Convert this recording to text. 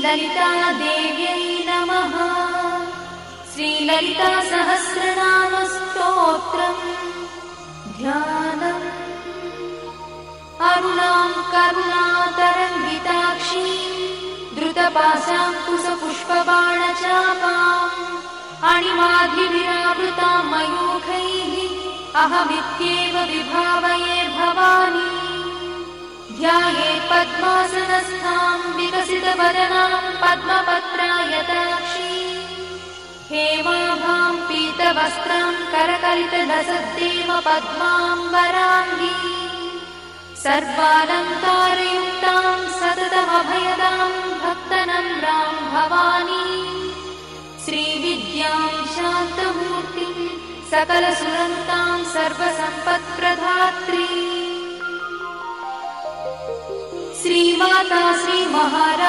श्रीललितादेव्यै नमः। श्रीललितासहस्रनामस्तोत्रम् ध्यानम्। अरुणां करुणातरङ्गिताक्षीं द्रुतपाशाङ्कुशपुष्पबाणचापाम् अणिमाधिविरावृतां मयूखैः अहमित्येव विभावये भवानी। ध्यायेत् पद्मासनस्थां विकसितवदनां पद्मपत्रायताक्षीं हेमाभां पीतवस्त्रां करकलितलसद्देव पद्माम्बराङ्गी सर्वालङ्कारयुक्तां सततमभयदां भक्तनम्रां भवानी। श्रीविद्यां शान्तमूर्तिं सकलसुरन्तां सर्वसम्पत्प्रदात्री श्रीमाता श्रीमहाराज